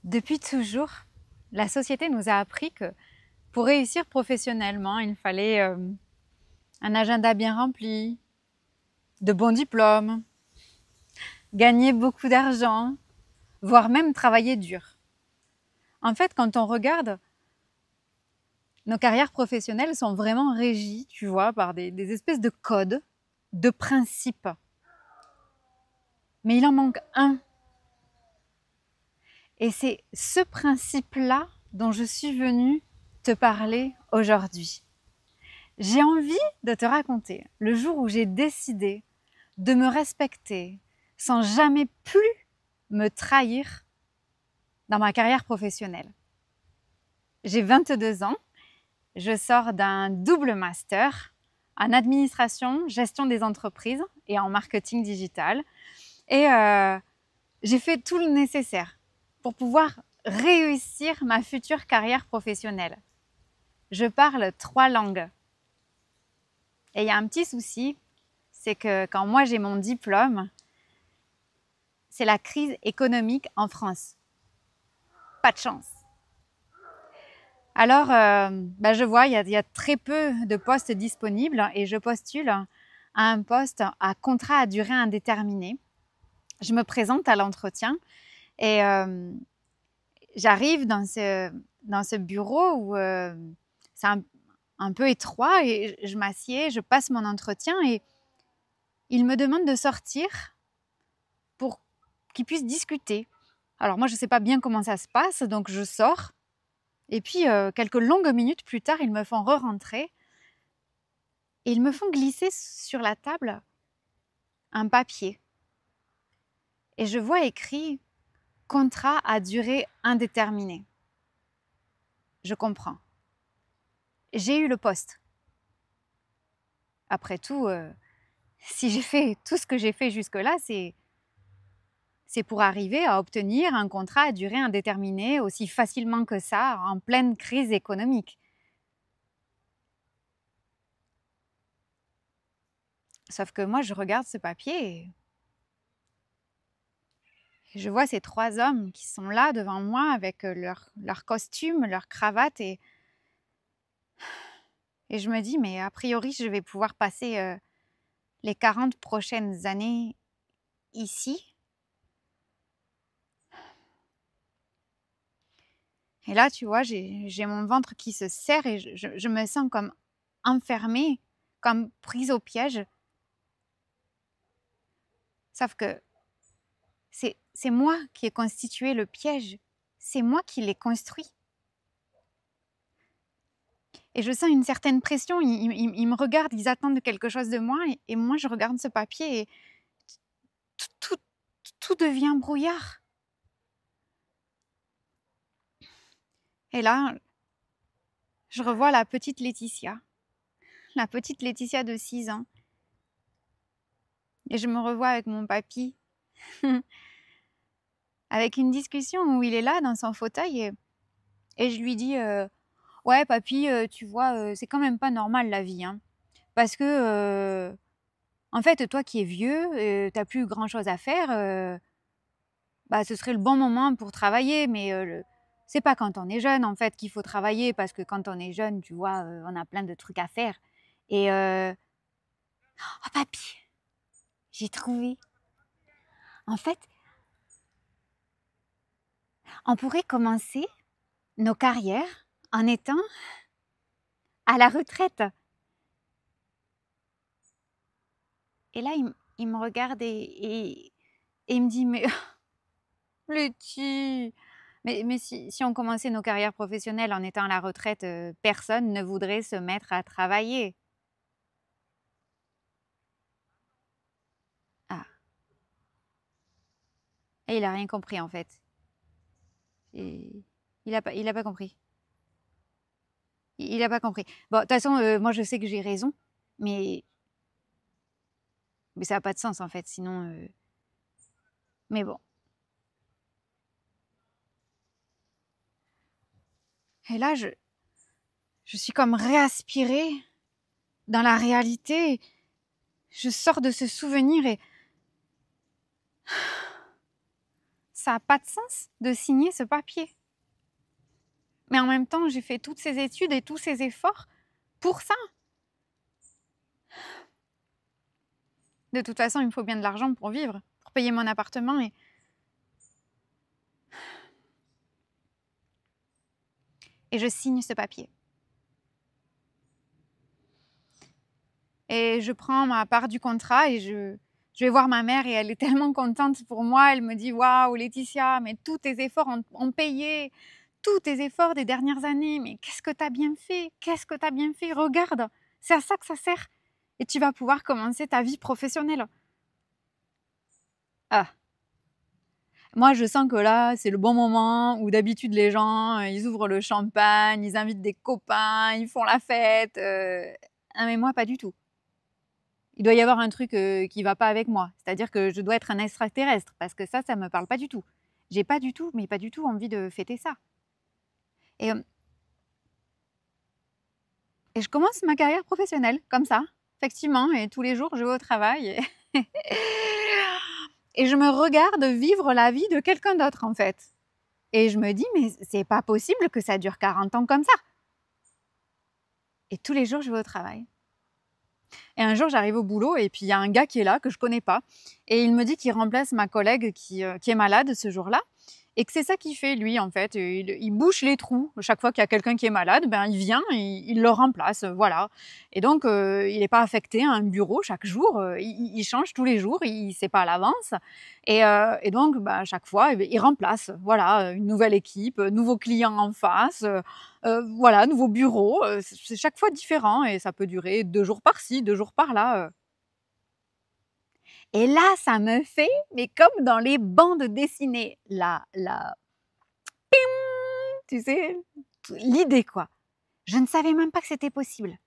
Depuis toujours, la société nous a appris que pour réussir professionnellement, il fallait un agenda bien rempli, de bons diplômes, gagner beaucoup d'argent, voire même travailler dur. En fait, quand on regarde, nos carrières professionnelles sont vraiment régies, tu vois, par des espèces de codes, de principes. Mais il en manque un. Et c'est ce principe-là dont je suis venue te parler aujourd'hui. J'ai envie de te raconter le jour où j'ai décidé de me respecter sans jamais plus me trahir dans ma carrière professionnelle. J'ai 22 ans, je sors d'un double master en administration, gestion des entreprises et en marketing digital. Et j'ai fait tout le nécessaire pour pouvoir réussir ma future carrière professionnelle. Je parle 3 langues. Et il y a un petit souci, c'est que quand moi j'ai mon diplôme, c'est la crise économique en France. Pas de chance. Alors, je vois, il y a très peu de postes disponibles et je postule à un poste à contrat à durée indéterminée. Je me présente à l'entretien et j'arrive dans ce bureau où c'est un peu étroit et je m'assieds, je passe mon entretien et il me demande de sortir pour qu'ils puissent discuter. Alors moi, je ne sais pas bien comment ça se passe, donc je sors. Et puis, quelques longues minutes plus tard, ils me font re-rentrer et ils me font glisser sur la table un papier. Et je vois écrit « Contrat à durée indéterminée ». Je comprends. J'ai eu le poste. Après tout, si j'ai fait tout ce que j'ai fait jusque-là, c'est pour arriver à obtenir un contrat à durée indéterminée aussi facilement que ça, en pleine crise économique. Sauf que moi, je regarde ce papier et je vois ces 3 hommes qui sont là devant moi avec leur costume, leur cravate et je me dis, mais a priori, je vais pouvoir passer les 40 prochaines années ici. Et là, tu vois, j'ai mon ventre qui se serre et je me sens comme enfermée, comme prise au piège. Sauf que c'est moi qui ai constitué le piège. C'est moi qui l'ai construit. Et je sens une certaine pression. Ils me regardent, ils attendent quelque chose de moi. Et moi, je regarde ce papier et tout devient brouillard. Et là, je revois la petite Laetitia de 6 ans. Et je me revois avec mon papy, avec une discussion où il est là dans son fauteuil et je lui dis ouais papy, tu vois, c'est quand même pas normal la vie, hein, parce que en fait toi qui es vieux, t'as plus grand chose à faire, ce serait le bon moment pour travailler, mais c'est pas quand on est jeune en fait qu'il faut travailler, parce que quand on est jeune, tu vois, on a plein de trucs à faire. Et oh papy, j'ai trouvé. En fait, on pourrait commencer nos carrières en étant à la retraite. Et là, il me regarde et il me dit, mais Letty, mais si on commençait nos carrières professionnelles en étant à la retraite, personne ne voudrait se mettre à travailler. Ah, et il a rien compris en fait. Et il a pas compris. Il a pas compris. Bon, de toute façon, moi je sais que j'ai raison, mais ça n'a pas de sens en fait, sinon. Mais bon. Et là, je suis comme réaspirée dans la réalité. Je sors de ce souvenir et ça n'a pas de sens de signer ce papier. Mais en même temps, j'ai fait toutes ces études et tous ces efforts pour ça. De toute façon, il me faut bien de l'argent pour vivre, pour payer mon appartement. Et je signe ce papier. Et je prends ma part du contrat et je vais voir ma mère et elle est tellement contente pour moi. Elle me dit « Waouh Laetitia, mais tous tes efforts ont payé, tous tes efforts des dernières années, mais qu'est-ce que tu as bien fait? Qu'est-ce que tu as bien fait? Regarde, c'est à ça que ça sert. Et tu vas pouvoir commencer ta vie professionnelle. » Ah. Moi, je sens que là, c'est le bon moment où d'habitude les gens, ils ouvrent le champagne, ils invitent des copains, ils font la fête. Ah, mais moi, pas du tout. Il doit y avoir un truc qui va pas avec moi. C'est-à-dire que je dois être un extraterrestre parce que ça me parle pas du tout. J'ai pas du tout, mais pas du tout envie de fêter ça. Et je commence ma carrière professionnelle comme ça, effectivement. Et tous les jours, je vais au travail et je me regarde vivre la vie de quelqu'un d'autre en fait. Et je me dis, mais c'est pas possible que ça dure 40 ans comme ça. Et tous les jours, je vais au travail. Et un jour, j'arrive au boulot et puis il y a un gars qui est là, que je connais pas. Et il me dit qu'il remplace ma collègue qui est malade ce jour-là. Et que c'est ça qu'il fait, lui, en fait. Il bouche les trous. Chaque fois qu'il y a quelqu'un qui est malade, ben, il vient, il le remplace, voilà. Et donc, il n'est pas affecté à un bureau chaque jour. Il change tous les jours, il ne sait pas à l'avance. Et donc, ben, chaque fois, il remplace, voilà, une nouvelle équipe, nouveaux clients en face, voilà, nouveau bureau. C'est chaque fois différent et ça peut durer 2 jours par-ci, 2 jours par-là. Et là, ça me fait, mais comme dans les bandes dessinées, tu sais, l'idée quoi. Je ne savais même pas que c'était possible.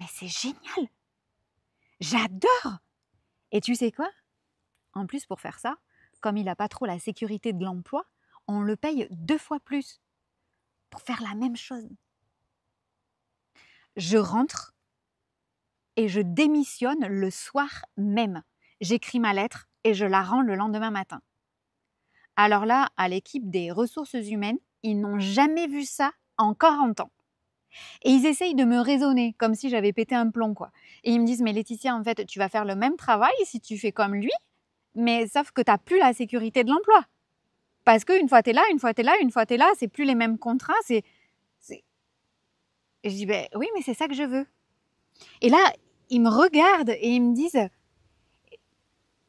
Mais c'est génial. J'adore. Et tu sais quoi? En plus, pour faire ça, comme il n'a pas trop la sécurité de l'emploi, on le paye 2 fois plus pour faire la même chose. Je rentre et je démissionne le soir même. J'écris ma lettre et je la rends le lendemain matin. Alors là, à l'équipe des ressources humaines, ils n'ont jamais vu ça en 40 ans. Et ils essayent de me raisonner, comme si j'avais pété un plomb, quoi. Et ils me disent, mais Laetitia, en fait, tu vas faire le même travail si tu fais comme lui, mais sauf que tu n'as plus la sécurité de l'emploi. Parce qu'une fois tu es là, une fois tu es là, une fois tu es là, c'est plus les mêmes contrats, Et je dis, ben oui, mais c'est ça que je veux. Et là, ils me regardent et ils me disent,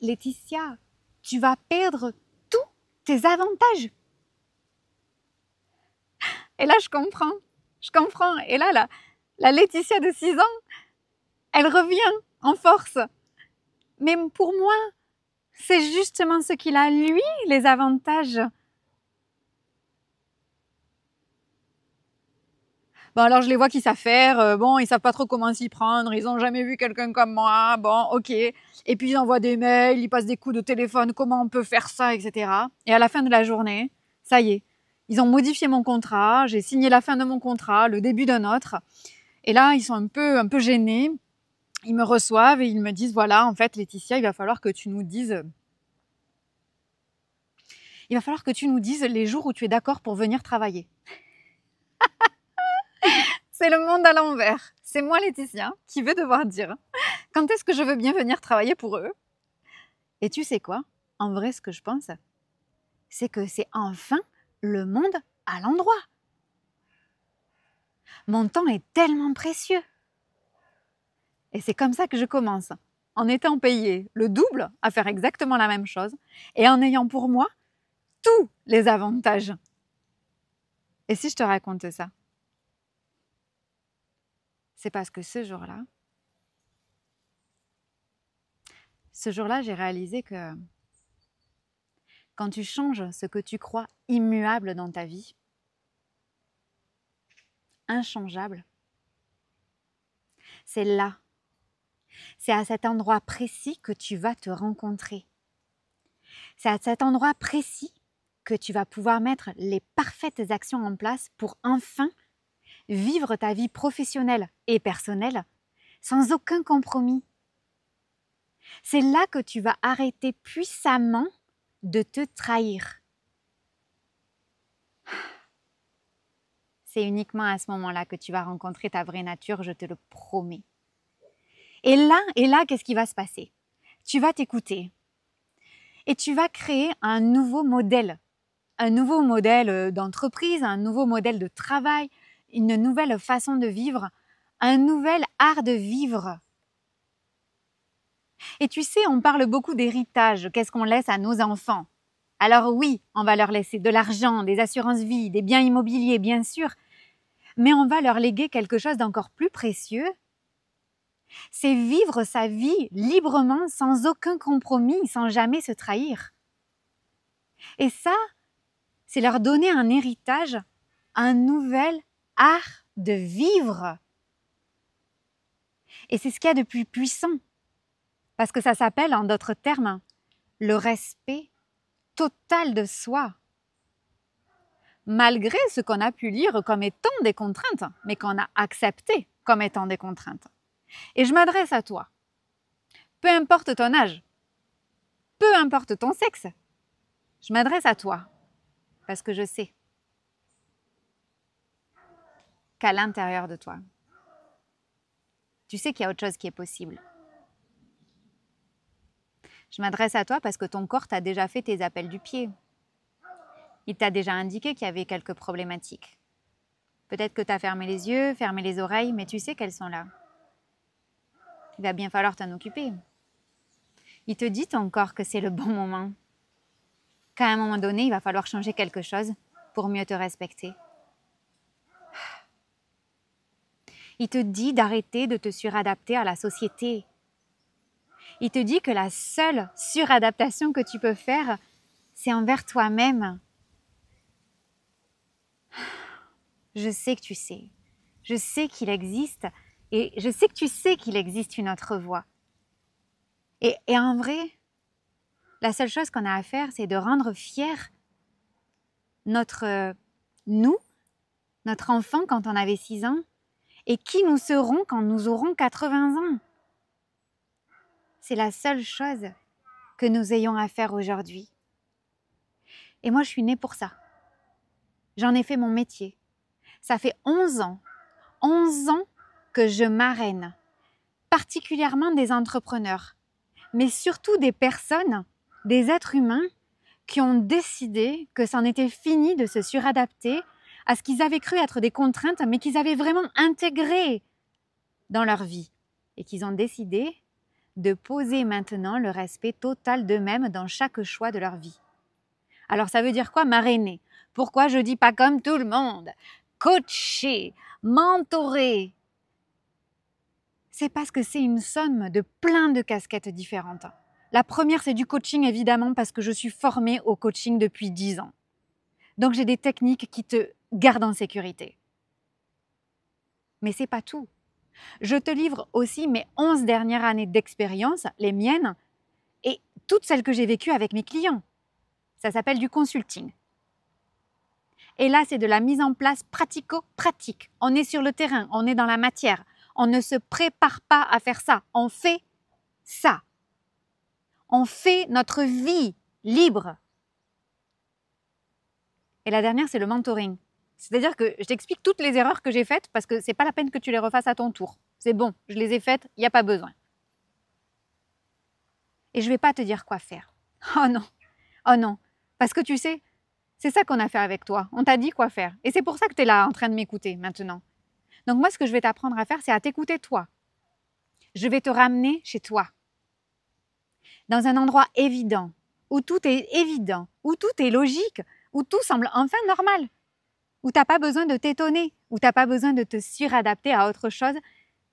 Laetitia, tu vas perdre tous tes avantages. Et là, je comprends. Et là, la Laetitia de 6 ans, elle revient en force. Mais pour moi, c'est justement ce qu'il a, lui, les avantages. Bon, alors je les vois qui savent faire. Bon, ils savent pas trop comment s'y prendre. Ils ont jamais vu quelqu'un comme moi. Bon, ok. Et puis ils envoient des mails, ils passent des coups de téléphone. Comment on peut faire ça, etc. Et à la fin de la journée, ça y est. Ils ont modifié mon contrat. J'ai signé la fin de mon contrat, le début d'un autre. Et là, ils sont un peu gênés. Ils me reçoivent et ils me disent, voilà, en fait, Laetitia, il va falloir que tu nous dises les jours où tu es d'accord pour venir travailler. C'est le monde à l'envers. C'est moi, Laetitia, qui vais devoir dire quand est-ce que je veux bien venir travailler pour eux. Et tu sais quoi? En vrai, ce que je pense, c'est que c'est enfin le monde à l'endroit. Mon temps est tellement précieux. Et c'est comme ça que je commence, en étant payée le double à faire exactement la même chose et en ayant pour moi tous les avantages. Et si je te raconte ça? C'est parce que ce jour-là, j'ai réalisé que quand tu changes ce que tu crois immuable dans ta vie, inchangeable, c'est là, c'est à cet endroit précis que tu vas te rencontrer. C'est à cet endroit précis que tu vas pouvoir mettre les parfaites actions en place pour enfin vivre ta vie professionnelle et personnelle sans aucun compromis. C'est là que tu vas arrêter puissamment de te trahir. C'est uniquement à ce moment-là que tu vas rencontrer ta vraie nature, je te le promets. Et là, qu'est-ce qui va se passer? Tu vas t'écouter et tu vas créer un nouveau modèle d'entreprise, un nouveau modèle de travail, une nouvelle façon de vivre, un nouvel art de vivre. Et tu sais, on parle beaucoup d'héritage, qu'est-ce qu'on laisse à nos enfants? Alors oui, on va leur laisser de l'argent, des assurances-vie, des biens immobiliers, bien sûr, mais on va leur léguer quelque chose d'encore plus précieux. C'est vivre sa vie librement, sans aucun compromis, sans jamais se trahir. Et ça, c'est leur donner un héritage, un nouvel art de vivre. Et c'est ce qu'il y a de plus puissant, parce que ça s'appelle, en d'autres termes, le respect total de soi. Malgré ce qu'on a pu lire comme étant des contraintes, mais qu'on a accepté comme étant des contraintes. Et je m'adresse à toi. Peu importe ton âge, peu importe ton sexe, je m'adresse à toi parce que je sais qu'à l'intérieur de toi, tu sais qu'il y a autre chose qui est possible. Je m'adresse à toi parce que ton corps t'a déjà fait tes appels du pied. Il t'a déjà indiqué qu'il y avait quelques problématiques. Peut-être que tu as fermé les yeux, fermé les oreilles, mais tu sais qu'elles sont là. Il va bien falloir t'en occuper. Il te dit ton corps que c'est le bon moment, qu'à un moment donné, il va falloir changer quelque chose pour mieux te respecter. Il te dit d'arrêter de te suradapter à la société. Il te dit que la seule suradaptation que tu peux faire, c'est envers toi-même. Je sais que tu sais. Je sais qu'il existe et je sais que tu sais qu'il existe une autre voie. Et en vrai, la seule chose qu'on a à faire, c'est de rendre fier notre enfant quand on avait 6 ans, et qui nous serons quand nous aurons 80 ans. C'est la seule chose que nous ayons à faire aujourd'hui. Et moi, je suis née pour ça. J'en ai fait mon métier. Ça fait 11 ans que je marraine, particulièrement des entrepreneurs, mais surtout des personnes, des êtres humains qui ont décidé que c'en était fini de se suradapter à ce qu'ils avaient cru être des contraintes, mais qu'ils avaient vraiment intégré dans leur vie et qu'ils ont décidé de poser maintenant le respect total d'eux-mêmes dans chaque choix de leur vie. Alors ça veut dire quoi, marrainer? Pourquoi je dis pas comme tout le monde? Coacher, mentorer. C'est parce que c'est une somme de plein de casquettes différentes. La première, c'est du coaching, évidemment, parce que je suis formée au coaching depuis 10 ans. Donc j'ai des techniques qui te gardent en sécurité. Mais c'est pas tout. Je te livre aussi mes 11 dernières années d'expérience, les miennes, et toutes celles que j'ai vécues avec mes clients. Ça s'appelle du consulting. Et là, c'est de la mise en place pratico-pratique. On est sur le terrain, on est dans la matière. On ne se prépare pas à faire ça. On fait ça. On fait notre vie libre. Et la dernière, c'est le mentoring. C'est-à-dire que je t'explique toutes les erreurs que j'ai faites parce que c'est pas la peine que tu les refasses à ton tour. C'est bon, je les ai faites, il n'y a pas besoin. Et je ne vais pas te dire quoi faire. Oh non, parce que tu sais, c'est ça qu'on a fait avec toi. On t'a dit quoi faire. Et c'est pour ça que tu es là en train de m'écouter maintenant. Donc moi, ce que je vais t'apprendre à faire, c'est à t'écouter toi. Je vais te ramener chez toi. Dans un endroit évident, où tout est évident, où tout est logique, où tout semble enfin normal, où tu n'as pas besoin de t'étonner, où tu n'as pas besoin de te suradapter à autre chose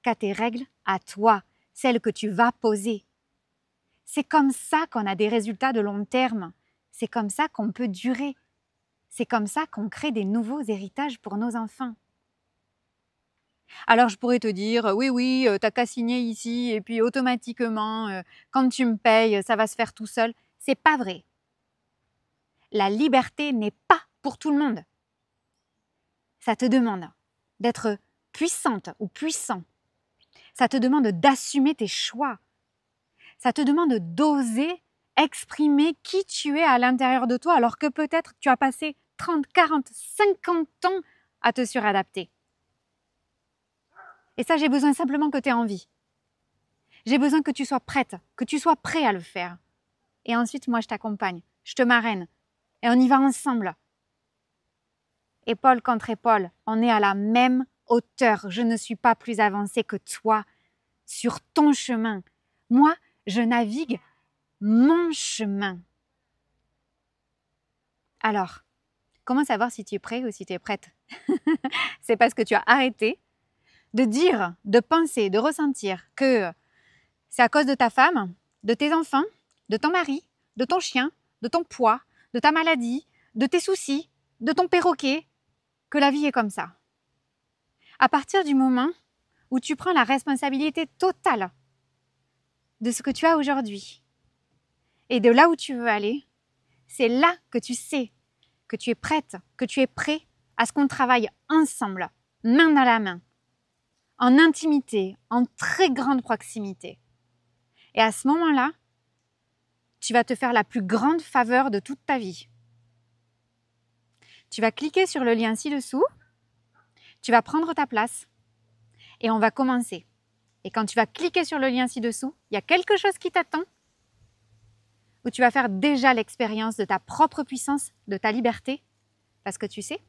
qu'à tes règles à toi, celles que tu vas poser. C'est comme ça qu'on a des résultats de long terme. C'est comme ça qu'on peut durer. C'est comme ça qu'on crée des nouveaux héritages pour nos enfants. Alors je pourrais te dire, oui, t'as qu'à signer ici et puis automatiquement, quand tu me payes, ça va se faire tout seul. C'est pas vrai. La liberté n'est pas pour tout le monde. Ça te demande d'être puissante ou puissant. Ça te demande d'assumer tes choix. Ça te demande d'oser exprimer qui tu es à l'intérieur de toi alors que peut-être tu as passé 30, 40, 50 ans à te suradapter. Et ça, j'ai besoin simplement que tu aies envie. J'ai besoin que tu sois prête, que tu sois prêt à le faire. Et ensuite, moi, je t'accompagne, je te marraine. Et on y va ensemble. Épaule contre épaule, on est à la même hauteur. Je ne suis pas plus avancée que toi sur ton chemin. Moi, je navigue mon chemin. Alors, comment savoir si tu es prêt ou si tu es prête? C'est parce que tu as arrêté de dire, de penser, de ressentir que c'est à cause de ta femme, de tes enfants, de ton mari, de ton chien, de ton poids, de ta maladie, de tes soucis, de ton perroquet, que la vie est comme ça. À partir du moment où tu prends la responsabilité totale de ce que tu as aujourd'hui et de là où tu veux aller, c'est là que tu sais que tu es prête, que tu es prêt à ce qu'on travaille ensemble, main dans la main, en intimité, en très grande proximité. Et à ce moment-là, tu vas te faire la plus grande faveur de toute ta vie. Tu vas cliquer sur le lien ci-dessous, tu vas prendre ta place et on va commencer. Et quand tu vas cliquer sur le lien ci-dessous, il y a quelque chose qui t'attend où tu vas faire déjà l'expérience de ta propre puissance, de ta liberté, parce que tu sais,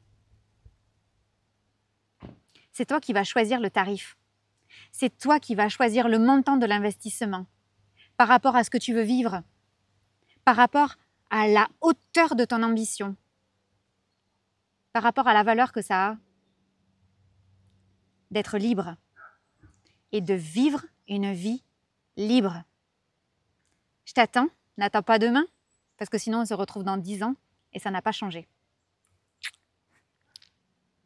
c'est toi qui vas choisir le tarif. C'est toi qui vas choisir le montant de l'investissement par rapport à ce que tu veux vivre, par rapport à la hauteur de ton ambition, par rapport à la valeur que ça a d'être libre et de vivre une vie libre. Je t'attends, n'attends pas demain, parce que sinon on se retrouve dans 10 ans et ça n'a pas changé.